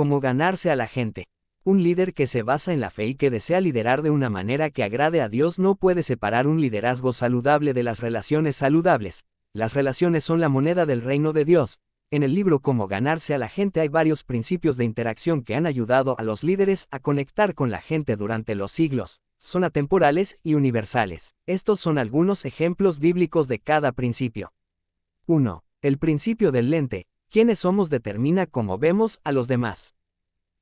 Cómo ganarse a la gente. Un líder que se basa en la fe y que desea liderar de una manera que agrade a Dios no puede separar un liderazgo saludable de las relaciones saludables. Las relaciones son la moneda del reino de Dios. En el libro Cómo ganarse a la gente hay varios principios de interacción que han ayudado a los líderes a conectar con la gente durante los siglos. Son atemporales y universales. Estos son algunos ejemplos bíblicos de cada principio. 1. El principio del lente. Quiénes somos determina cómo vemos a los demás.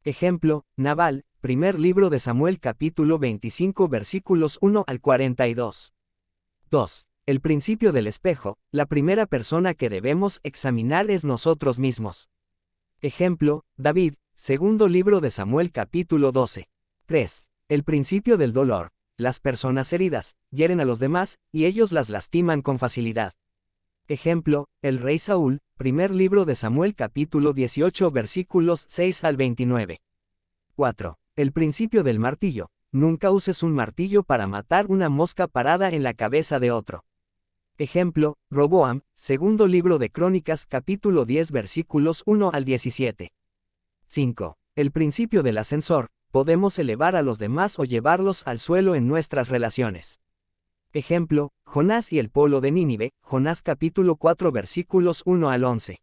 Ejemplo, Nabal, primer libro de Samuel capítulo 25 versículos 1 al 42. 2. El principio del espejo. La primera persona que debemos examinar es nosotros mismos. Ejemplo, David, segundo libro de Samuel capítulo 12. 3. El principio del dolor. Las personas heridas hieren a los demás, y ellos las lastiman con facilidad. Ejemplo, el rey Saúl, primer libro de Samuel capítulo 18 versículos 6 al 29. 4. El principio del martillo. Nunca uses un martillo para matar una mosca parada en la cabeza de otro. Ejemplo, Roboam, segundo libro de Crónicas capítulo 10 versículos 1 al 17. 5. El principio del ascensor. Podemos elevar a los demás o llevarlos al suelo en nuestras relaciones. Ejemplo, Jonás y el pueblo de Nínive, Jonás capítulo 4 versículos 1 al 11.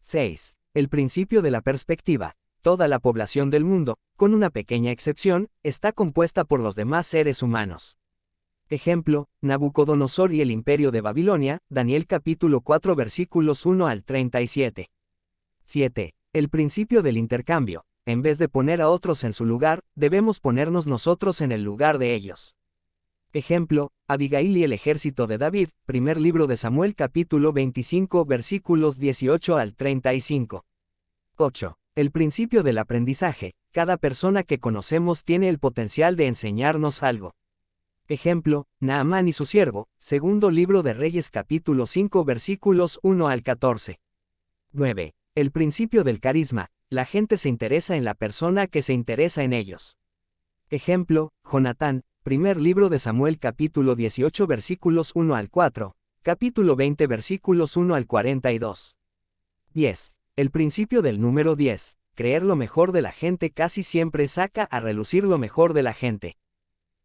6. El principio de la perspectiva. Toda la población del mundo, con una pequeña excepción, está compuesta por los demás seres humanos. Ejemplo, Nabucodonosor y el imperio de Babilonia, Daniel capítulo 4 versículos 1 al 37. 7. El principio del intercambio. En vez de poner a otros en su lugar, debemos ponernos nosotros en el lugar de ellos. Ejemplo, Abigail y el ejército de David, primer libro de Samuel capítulo 25 versículos 18 al 35. 8. El principio del aprendizaje. Cada persona que conocemos tiene el potencial de enseñarnos algo. Ejemplo, Naamán y su siervo, segundo libro de Reyes capítulo 5 versículos 1 al 14. 9. El principio del carisma. La gente se interesa en la persona que se interesa en ellos. Ejemplo, Jonatán, primer libro de Samuel capítulo 18 versículos 1 al 4, capítulo 20 versículos 1 al 42. 10. El principio del número 10. Creer lo mejor de la gente casi siempre saca a relucir lo mejor de la gente.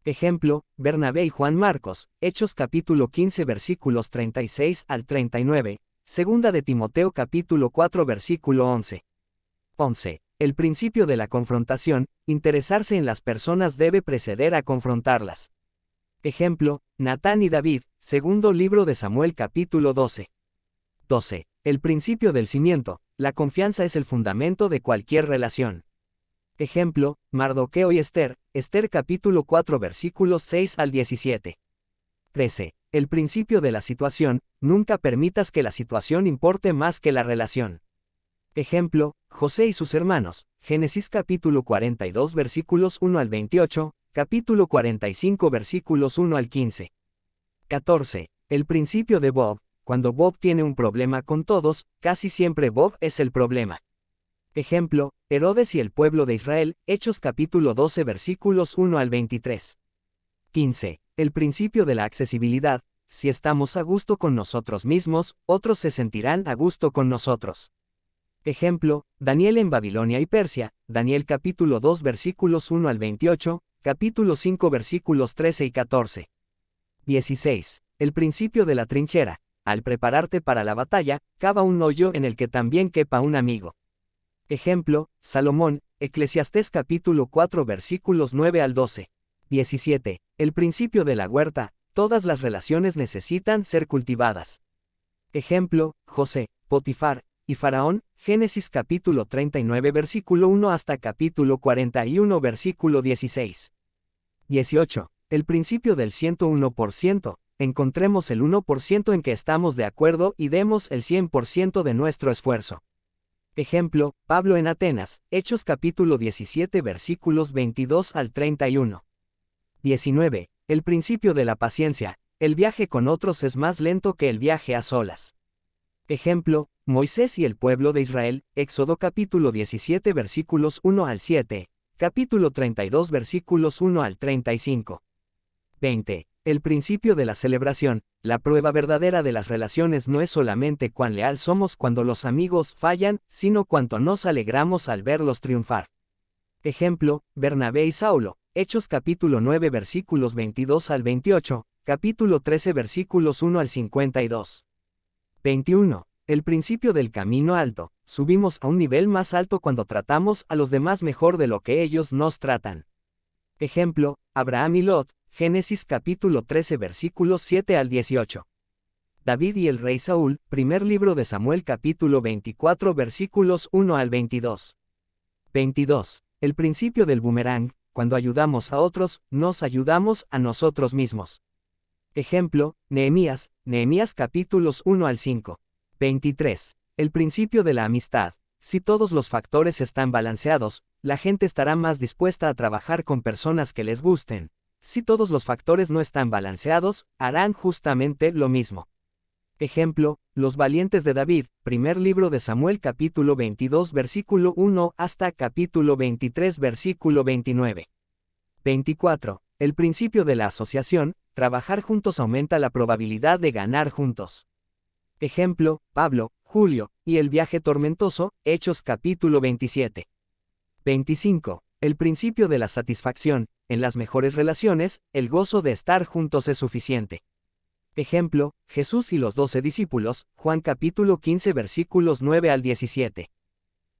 Ejemplo, Bernabé y Juan Marcos, Hechos capítulo 15 versículos 36 al 39, segunda de Timoteo capítulo 4 versículo 11. 11. El principio de la confrontación. Interesarse en las personas debe preceder a confrontarlas. Ejemplo, Natán y David, segundo libro de Samuel capítulo 12. 12. El principio del cimiento. La confianza es el fundamento de cualquier relación. Ejemplo, Mardoqueo y Esther, Esther capítulo 4 versículos 6 al 17. 13. El principio de la situación. Nunca permitas que la situación importe más que la relación. Ejemplo, José y sus hermanos, Génesis capítulo 42 versículos 1 al 28, capítulo 45 versículos 1 al 15. 14. El principio de Bob. Cuando Bob tiene un problema con todos, casi siempre Bob es el problema. Ejemplo, Herodes y el pueblo de Israel, Hechos capítulo 12 versículos 1 al 23. 15. El principio de la accesibilidad. Si estamos a gusto con nosotros mismos, otros se sentirán a gusto con nosotros. Ejemplo, Daniel en Babilonia y Persia, Daniel capítulo 2 versículos 1 al 28, capítulo 5 versículos 13 y 14. 16. El principio de la trinchera. Al prepararte para la batalla, cava un hoyo en el que también quepa un amigo. Ejemplo, Salomón, Eclesiastés capítulo 4 versículos 9 al 12. 17. El principio de la huerta. Todas las relaciones necesitan ser cultivadas. Ejemplo, José, Potifar y Faraón, Génesis capítulo 39 versículo 1 hasta capítulo 41 versículo 16. 18. El principio del 101%. Encontremos el 1% en que estamos de acuerdo y demos el 100% de nuestro esfuerzo. Ejemplo, Pablo en Atenas, Hechos capítulo 17 versículos 22 al 31. 19. El principio de la paciencia. El viaje con otros es más lento que el viaje a solas. Ejemplo, Moisés y el pueblo de Israel, Éxodo capítulo 17 versículos 1 al 7, capítulo 32 versículos 1 al 35. 20. El principio de la celebración. La prueba verdadera de las relaciones no es solamente cuán leal somos cuando los amigos fallan, sino cuánto nos alegramos al verlos triunfar. Ejemplo, Bernabé y Saulo, Hechos capítulo 9 versículos 22 al 28, capítulo 13 versículos 1 al 52. 21. El principio del camino alto. Subimos a un nivel más alto cuando tratamos a los demás mejor de lo que ellos nos tratan. Ejemplo, Abraham y Lot, Génesis capítulo 13 versículos 7 al 18. David y el rey Saúl, primer libro de Samuel capítulo 24 versículos 1 al 22. 22. El principio del boomerang. Cuando ayudamos a otros, nos ayudamos a nosotros mismos. Ejemplo, Nehemías capítulos 1 al 5. 23. El principio de la amistad. Si todos los factores están balanceados, la gente estará más dispuesta a trabajar con personas que les gusten. Si todos los factores no están balanceados, harán justamente lo mismo. Ejemplo, los valientes de David, primer libro de Samuel capítulo 22 versículo 1 hasta capítulo 23 versículo 29. 24. El principio de la asociación. Trabajar juntos aumenta la probabilidad de ganar juntos. Ejemplo, Pablo, Julio, y el viaje tormentoso, Hechos capítulo 27. 25. El principio de la satisfacción. En las mejores relaciones, el gozo de estar juntos es suficiente. Ejemplo, Jesús y los 12 discípulos, Juan capítulo 15 versículos 9 al 17.